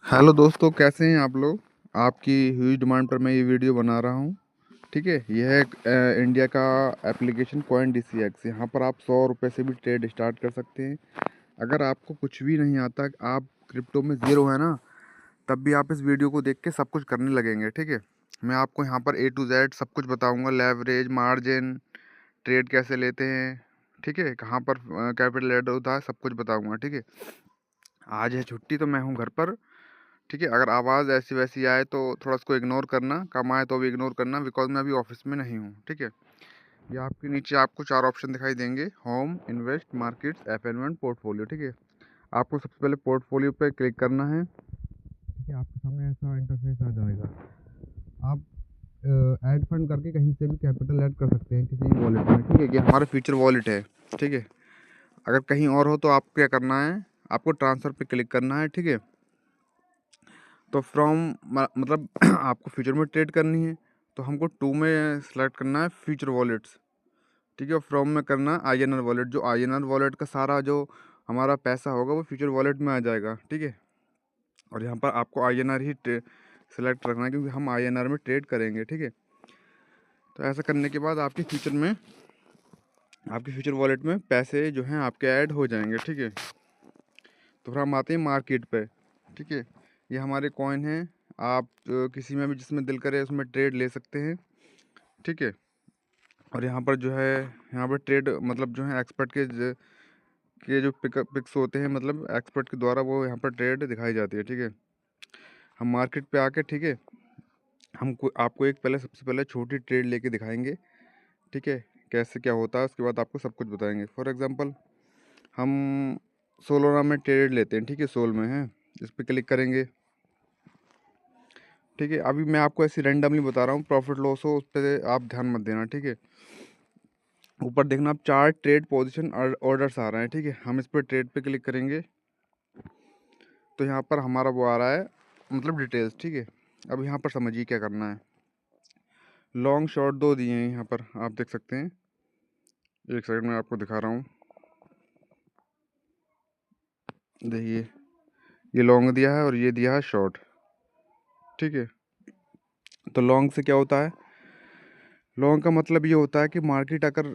Hello दोस्तों, कैसे हैं आप लोग। आपकी हुई डिमांड पर मैं ये वीडियो बना रहा हूँ। ठीक है, यह है इंडिया का एप्लीकेशन कॉइन DCX। यहाँ पर आप 100 रुपये से भी ट्रेड स्टार्ट कर सकते हैं। अगर आपको कुछ भी नहीं आता, आप क्रिप्टो में ज़ीरो है ना, तब भी आप इस वीडियो को देख के सब कुछ करने लगेंगे। ठीक है, मैं आपको यहाँ पर A to Z सब कुछ बताऊँगा। लेवरेज, मार्जिन, ट्रेड कैसे लेते हैं, ठीक है, कहाँ पर कैपिटल ऐड होता है, सब कुछ बताऊँगा। ठीक है, आज है छुट्टी तो मैं हूँ घर पर। ठीक है, अगर आवाज़ ऐसी वैसी आए तो थोड़ा उसको इग्नोर करना, कम आए तो भी इग्नोर करना, बिकॉज मैं अभी ऑफिस में नहीं हूँ। ठीक है, ये आपके नीचे आपको 4 ऑप्शन दिखाई देंगे: home, invest, markets, F portfolio. ठीक है, आपको सबसे पहले पोर्टफोलियो पे क्लिक करना है। ठीक है, आपके सामने ऐसा इंटरफेस आ जाएगा। आप ऐड फंड करके कहीं से भी कैपिटल ऐड कर सकते हैं किसी भी वॉलेट में। ठीक है, ये हमारा फ्यूचर वॉलेट है। ठीक है, अगर कहीं और हो तो आपको क्या करना है, आपको ट्रांसफ़र पे क्लिक करना है। ठीक है, तो फ्रॉम मतलब आपको फ्यूचर में ट्रेड करनी है तो हमको टू में सेलेक्ट करना है फ्यूचर वॉलेट्स। ठीक है, फ्रॉम में करना है INR वॉलेट। जो INR वॉलेट का सारा जो हमारा पैसा होगा वो फ्यूचर वॉलेट में आ जाएगा। ठीक है, और यहाँ पर आपको INR ही सेलेक्ट रखना है क्योंकि हम INR में ट्रेड करेंगे। ठीक है, तो ऐसा करने के बाद आपके फ्यूचर वॉलेट में पैसे जो हैं आपके ऐड हो जाएंगे। ठीक है, तो फिर हम आते हैं मार्केट पे। ठीक है, ये हमारे कॉइन हैं। आप किसी में भी जिसमें दिल करे उसमें ट्रेड ले सकते हैं। ठीक है, और यहाँ पर जो है, यहाँ पर ट्रेड मतलब जो है एक्सपर्ट के जो पिक्स होते हैं, मतलब एक्सपर्ट के द्वारा वो यहाँ पर ट्रेड दिखाई जाती है। ठीक है, हम मार्केट पे आके, ठीक है, आपको एक पहले सबसे पहले छोटी ट्रेड लेके दिखाएंगे। ठीक है, कैसे क्या होता है, उसके बाद आपको सब कुछ बताएंगे। फॉर एग्जांपल हम सोलोना में ट्रेड लेते हैं। ठीक है, सोल में है, इस पर क्लिक करेंगे। ठीक है, अभी मैं आपको ऐसे रैंडमली बता रहा हूँ, प्रॉफिट लॉस हो उस पर आप ध्यान मत देना। ठीक है, ऊपर देखना आप 4 ट्रेड पोजीशन ऑर्डर्स आ रहे हैं। ठीक है, हम इस पर ट्रेड पे क्लिक करेंगे तो यहाँ पर हमारा वो आ रहा है, मतलब डिटेल्स। ठीक है, अब यहाँ पर समझिए क्या करना है। लॉन्ग शॉर्ट दो दिए हैं यहाँ पर, आप देख सकते हैं। एक सेकंड में आपको दिखा रहा हूँ, देखिए, ये लॉन्ग दिया है और ये दिया है शॉर्ट। ठीक है, तो लॉन्ग से क्या होता है, लॉन्ग का मतलब ये होता है कि मार्केट अगर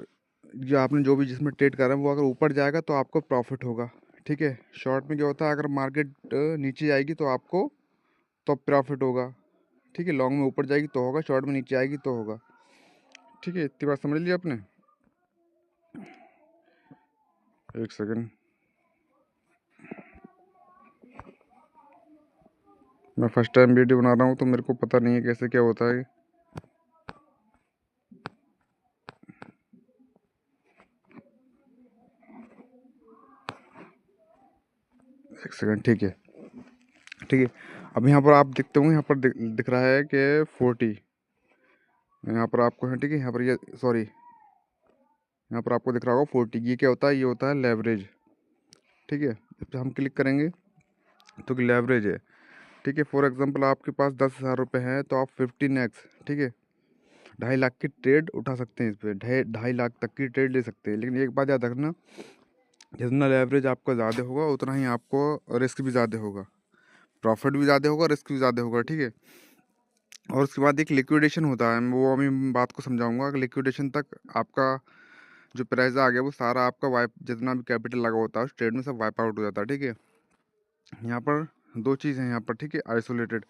जो आपने जो भी जिसमें ट्रेड कर रहे हैं वो अगर ऊपर जाएगा तो आपको प्रॉफिट होगा। ठीक है, शॉर्ट में क्या होता है, अगर मार्केट नीचे जाएगी तो आपको तो प्रॉफिट होगा। ठीक है, लॉन्ग में ऊपर जाएगी तो होगा, शॉर्ट में नीचे आएगी तो होगा। ठीक है, इतनी बात समझ लिया आपने। एक सेकंड, मैं फर्स्ट टाइम वीडियो बना रहा हूँ तो मेरे को पता नहीं है कैसे क्या होता है। एक सेकंड, ठीक है। ठीक है, अब यहाँ पर आप देखते होंगे, यहाँ पर दिख रहा है कि 40, यहाँ पर आपको है। ठीक है, यहाँ पर ये सॉरी, यहाँ पर आपको दिख रहा होगा 40। ये क्या होता है, ये होता है लेवरेज। ठीक है, इस पर हम क्लिक करेंगे तो कि लेवरेज है। ठीक है, फॉर एग्जांपल आपके पास 10,000 रुपये हैं तो आप 15x, ठीक है, 2.5 लाख की ट्रेड उठा सकते हैं। इस पर 2.5 लाख तक की ट्रेड ले सकते हैं। लेकिन एक बात याद रखना, जितना लेवरेज आपका ज़्यादा होगा उतना ही आपको रिस्क भी ज़्यादा होगा, प्रॉफिट भी ज़्यादा होगा, रिस्क भी ज़्यादा होगा। ठीक है, और उसके बाद एक लिक्विडेशन होता है, वो अभी बात को समझाऊंगा कि लिक्विडेशन तक आपका जो प्राइस आ गया वो सारा आपका वाइप, जितना भी कैपिटल लगा होता है उस ट्रेड में सब वाइप आउट हो जाता है। ठीक है, यहाँ पर दो चीज़ हैं यहाँ पर। ठीक है, आइसोलेटेड,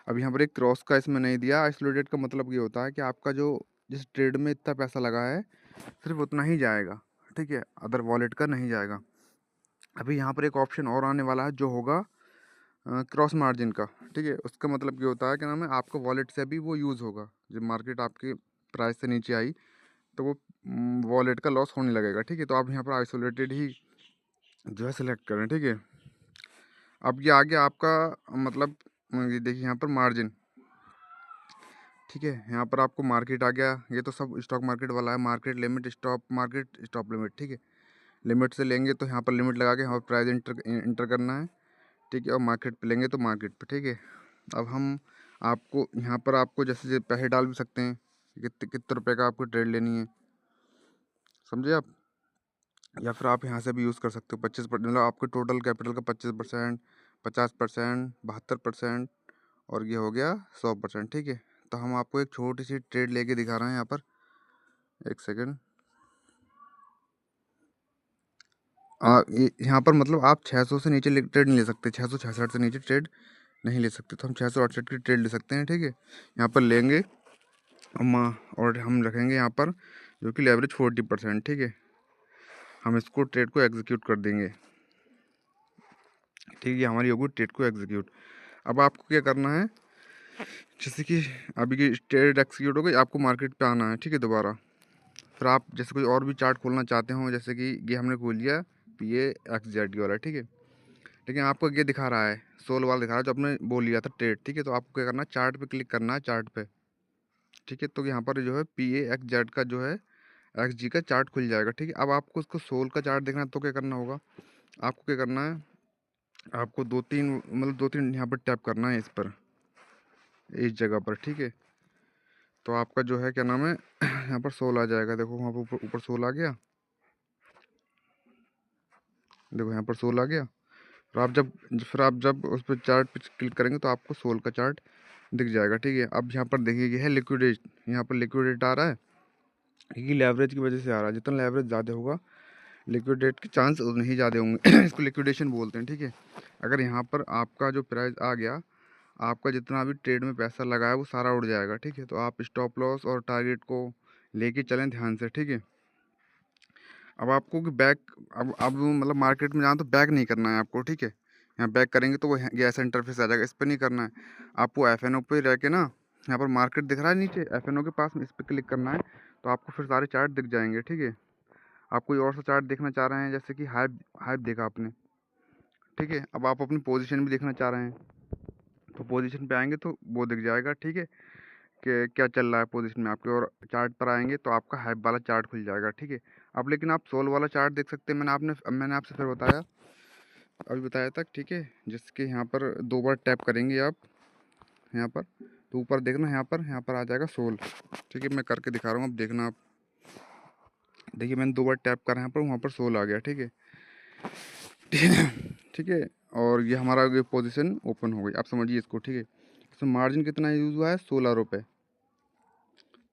अब यहाँ पर एक क्रॉस का इसमें नहीं दिया। आइसोलेटेड का मतलब ये होता है कि आपका जो जिस ट्रेड में इतना पैसा लगा है सिर्फ उतना ही जाएगा। ठीक है, अदर वॉलेट का नहीं जाएगा। अभी यहाँ पर एक ऑप्शन और आने वाला है जो होगा क्रॉस मार्जिन का। ठीक है, उसका मतलब ये होता है कि नाम है, आपका वॉलेट से भी वो यूज़ होगा। जब मार्केट आपकी प्राइस से नीचे आई तो वो वॉलेट का लॉस होने लगेगा। ठीक है, तो आप यहाँ पर आइसोलेटेड ही जो है सिलेक्ट करें। ठीक है, अब ये आगे आपका मतलब ये देखिए यहाँ पर मार्जिन। ठीक है, यहाँ पर आपको मार्केट आ गया, ये तो सब स्टॉक मार्केट वाला है। Market limit, stop market, stop limit. ठीक है, लिमिट से लेंगे तो यहाँ पर लिमिट लगा के यहाँ पर प्राइस इंटर करना है। ठीक है, और मार्केट पे लेंगे तो मार्केट पे। ठीक है, अब हम आपको यहाँ पर आपको जैसे पैसे डाल भी सकते हैं, कितने कितने रुपए का आपको ट्रेड लेनी है, समझे आप। या फिर आप यहाँ से भी यूज़ कर सकते हो 25%, मतलब आपके टोटल कैपिटल का 25%, 50%, 72% और ये हो गया 100%। ठीक है, तो हम आपको एक छोटी सी ट्रेड लेके दिखा रहे हैं यहाँ पर। एक सेकेंड। यहाँ पर मतलब आप 600 से नीचे ट्रेड नहीं ले सकते, 666 से नीचे ट्रेड नहीं ले सकते। तो हम 668 की ट्रेड ले सकते हैं। ठीक है, यहाँ पर लेंगे और हम रखेंगे यहाँ पर जो कि लेवरेज 40%। ठीक है, हम इसको ट्रेड को एग्जीक्यूट कर देंगे। ठीक है, हमारी होगी ट्रेड को एग्जीक्यूट। अब आपको क्या करना है, जैसे कि अभी की ट्रेड एग्जीक्यूट हो गई, आपको मार्केट पे आना है। ठीक है, दोबारा फिर आप जैसे कोई और भी चार्ट खोलना चाहते हो, जैसे कि ये हमने खोल लिया ये XZ वाला। ठीक है, लेकिन आपको ये दिखा रहा है सोल वाला दिखा रहा है जो आपने बोल लिया था ट्रेड। ठीक है, तो आपको क्या करना है, चार्ट पे क्लिक करना है, चार्ट पे। ठीक है, तो यहाँ पर जो है PAXZ का जो है XG का चार्ट खुल जाएगा। ठीक है, अब आपको उसको सोल का चार्ट देखना है तो क्या करना होगा, आपको क्या करना है, आपको दो तीन यहाँ पर टैप करना है इस पर, इस जगह पर। ठीक है, तो आपका जो है क्या नाम है यहाँ पर सोल आ जाएगा। देखो वहाँ पर ऊपर सोल आ गया, देखो यहाँ पर सोल आ गया। फिर आप जब उस पर चार्ट पे क्लिक करेंगे तो आपको सोल का चार्ट दिख जाएगा। ठीक है, अब यहाँ पर देखिए ये है लिक्विडेट, यहाँ पर लिक्विडेट आ रहा है क्योंकि लेवरेज की वजह से आ रहा है। जितना लेवरेज ज़्यादा होगा लिक्विडेट के चांस उतने ही ज़्यादा होंगे इसको लिक्विडेशन बोलते हैं। ठीक है, अगर यहाँ पर आपका जो प्राइस आ गया, आपका जितना भी ट्रेड में पैसा लगा है वो सारा उड़ जाएगा। ठीक है, तो आप स्टॉप लॉस और टारगेट को लेके चलें ध्यान से। ठीक है, अब आपको कि बैक अब मतलब मार्केट में जाना तो बैक नहीं करना है आपको। ठीक है, यहाँ बैक करेंगे तो वो ये ऐसा इंटरफेस आ जाएगा, इस पर नहीं करना है आपको। FNO पे रह के ना, यहाँ पर मार्केट दिख रहा है नीचे, FNO के पास में इस पर क्लिक करना है तो आपको फिर सारे चार्ट दिख जाएंगे। ठीक है, आप कोई और सा चार्ट देखना चाह रहे हैं, जैसे कि हाइप हाइप देखा आपने। ठीक है, अब आप अपनी पोजीशन भी देखना चाह रहे हैं तो पोजीशन पे आएंगे तो वो दिख जाएगा। ठीक है, कि क्या चल रहा है पोजीशन में आपके, और चार्ट पर आएंगे तो आपका हाइप वाला चार्ट खुल जाएगा। ठीक है, अब लेकिन आप सोल वाला चार्ट देख सकते हैं, मैंने आपसे फिर बताया, अभी बताया था। ठीक है, जिसके यहाँ पर 2 बार टैप करेंगे आप यहाँ पर, तो ऊपर देखना, यहाँ पर आ जाएगा सोल। ठीक है, मैं करके दिखा रहा हूँ, अब देखना आप। देखिए मैंने 2 बार टैप करा यहाँ पर, वहाँ पर सोल आ गया। ठीक है ठीक है, और ये हमारा ये पोजीशन ओपन हो गई, आप समझिए इसको। ठीक है, इसमें मार्जिन कितना यूज़ हुआ है, 16 रुपये,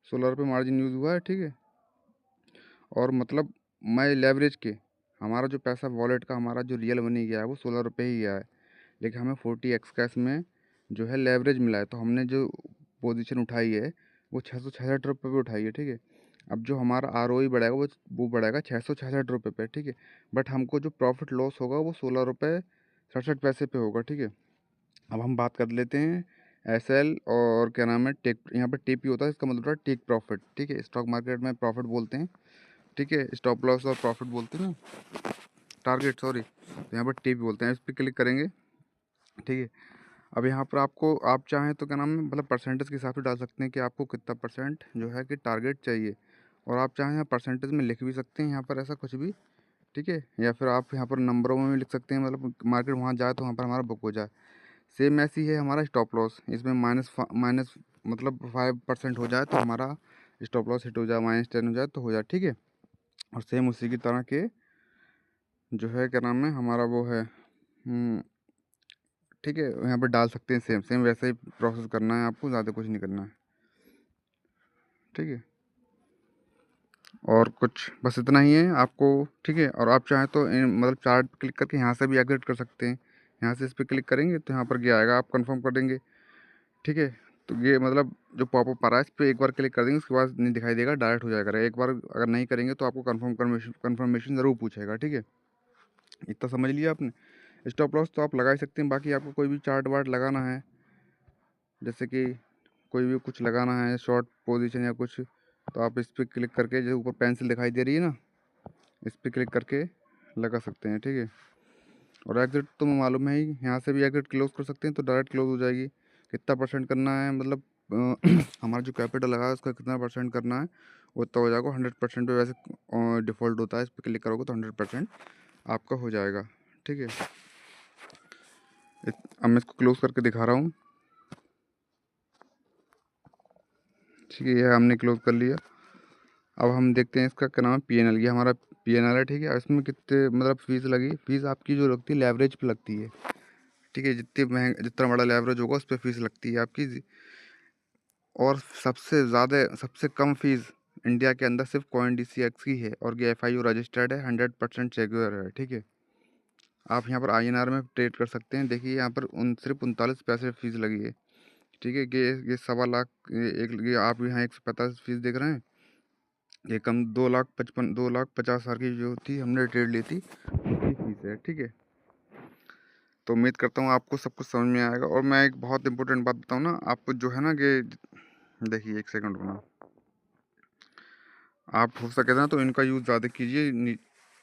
16 रुपये मार्जिन यूज़ हुआ है। ठीक है, और मतलब मैं लेवरेज के, हमारा जो पैसा वॉलेट का हमारा जो रियल मनी गया है वो 16 रुपये ही गया है, लेकिन हमें 40x का इसमें जो है लेवरेज मिला है। तो हमने जो पोजीशन उठाई है वो 666 रुपये पे उठाई है। ठीक है, अब जो हमारा ROE बढ़ेगा वो बढ़ेगा 666 रुपये पे। ठीक है, बट हमको जो प्रॉफिट लॉस होगा वो 16 रुपये 67 पैसे पे होगा। ठीक है, अब हम बात कर लेते हैं SL और क्या नाम है टेक, यहाँ पर TP होता है, इसका मतलब है टेक प्रॉफिट। ठीक है, स्टॉक मार्केट में प्रॉफिट बोलते हैं। ठीक है, स्टॉप लॉस और प्रॉफिट बोलते हैं ना, टारगेट सॉरी, तो यहाँ पर TP बोलते हैं। इस पर क्लिक करेंगे। ठीक है, अब यहाँ पर आपको, आप चाहें तो क्या नाम है मतलब परसेंटेज के हिसाब से डाल सकते हैं कि आपको कितना परसेंट जो है कि टारगेट चाहिए, और आप चाहें यहाँ परसेंटेज में लिख भी सकते हैं यहाँ पर ऐसा कुछ भी। ठीक है, या फिर आप यहाँ पर नंबरों में भी लिख सकते हैं, मतलब मार्केट वहाँ जाए तो वहाँ पर हमारा बुक हो जाए। सेम ऐसी है हमारा स्टॉप लॉस, इसमें माइनस मतलब 5% हो जाए तो हमारा स्टॉप लॉस हिट हो जाए, -10 हो जाए तो हो जाए। ठीक है, और सेम उसी की तरह के जो है क्या नाम है हमारा वो है ठीक है, यहाँ पर डाल सकते हैं। सेम सेम वैसे ही प्रोसेस करना है आपको, ज़्यादा कुछ नहीं करना है। ठीक है, और कुछ बस इतना ही है आपको। ठीक है, और आप चाहें तो मतलब चार्ट क्लिक करके यहाँ से भी एग्जिट कर सकते हैं। यहाँ से इस पर क्लिक करेंगे तो यहाँ पर क्या आएगा, आप कंफर्म कर देंगे। ठीक है, तो ये मतलब जो पॉपअप आ रहा है इस पर एक बार क्लिक कर देंगे, उसके बाद नहीं दिखाई देगा, डायरेक्ट हो जाएगा। एक बार अगर नहीं करेंगे तो आपको कन्फर्मेशन ज़रूर पूछेगा। ठीक है, इतना समझ लिया आपने। स्टॉप लॉस तो आप लगा ही सकते हैं, बाकी आपको कोई भी चार्ट वार्ट लगाना है, जैसे कि कोई भी कुछ लगाना है शॉर्ट पोजीशन या कुछ, तो आप इस पर क्लिक करके, जो ऊपर पेंसिल दिखाई दे रही है ना, इस पर क्लिक करके लगा सकते हैं। ठीक है, और एग्जिट तो मालूम है ही, यहाँ से भी एग्जिट क्लोज कर सकते हैं तो डायरेक्ट क्लोज हो जाएगी। कितना परसेंट करना है मतलब हमारा जो कैपिटल लगा है उसका कितना परसेंट करना है वो उतना हो जाएगा। 100% पे वैसे डिफ़ॉल्ट होता है, इस पर क्लिक करोगे तो 100% आपका हो जाएगा। ठीक है, अब मैं इसको क्लोज करके दिखा रहा हूँ। ठीक है, ये हमने क्लोज कर लिया। अब हम देखते हैं इसका क्या नाम है, PNL। ये हमारा PNL है। ठीक है, इसमें कितने मतलब फ़ीस लगी, फ़ीस आपकी जो लगती है लेवरेज पे लगती है। ठीक है, जितना बड़ा लेवरेज होगा उस पर फीस लगती है आपकी। और सबसे कम फीस इंडिया के अंदर सिर्फ कॉइन DCX की है, और ये FIU रजिस्टर्ड है, 100% सिक्योर है। ठीक है, आप यहाँ पर INR में ट्रेड कर सकते हैं। देखिए यहाँ पर सिर्फ 39 पैसे फीस लगी है। ठीक है, ये 1.25 लाख, ये आप यहाँ 145 फीस देख रहे हैं। ये कम 2,50,000 की जो थी, हमने ट्रेड ली थी, उसकी फीस है। ठीक है, तो उम्मीद करता हूँ आपको सब कुछ समझ में आएगा। और मैं एक बहुत इंपॉर्टेंट बात बताऊँ ना आपको, जो है ना कि देखिए, एक सेकंड रुकना। आप हो सके ना तो इनका यूज़ ज़्यादा कीजिए,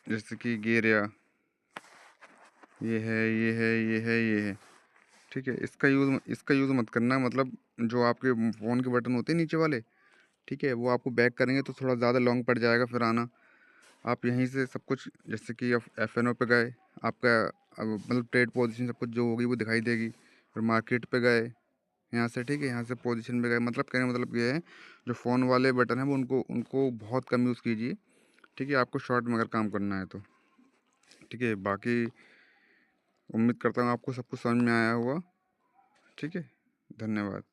जैसे कि गेर या ये है, ये है, ये है, ये है। ठीक है, इसका यूज़ मत करना। मतलब जो आपके फ़ोन के बटन होते हैं नीचे वाले, ठीक है, वो आपको बैक करेंगे तो थोड़ा ज़्यादा लॉन्ग पड़ जाएगा फिर आना। आप यहीं से सब कुछ, जैसे कि FNO पे गए, आपका मतलब ट्रेड पोजीशन सब कुछ जो होगी वो दिखाई देगी। फिर मार्केट पे गए यहाँ से, ठीक है, यहाँ से पोजीशन पे गए। मतलब कहने का मतलब ये है, जो फ़ोन वाले बटन हैं वो उनको उनको बहुत कम यूज़ कीजिए। ठीक है, आपको शॉर्ट में अगर काम करना है तो। ठीक है, बाकी उम्मीद करता हूँ आपको सब कुछ समझ में आया होगा। ठीक है, धन्यवाद।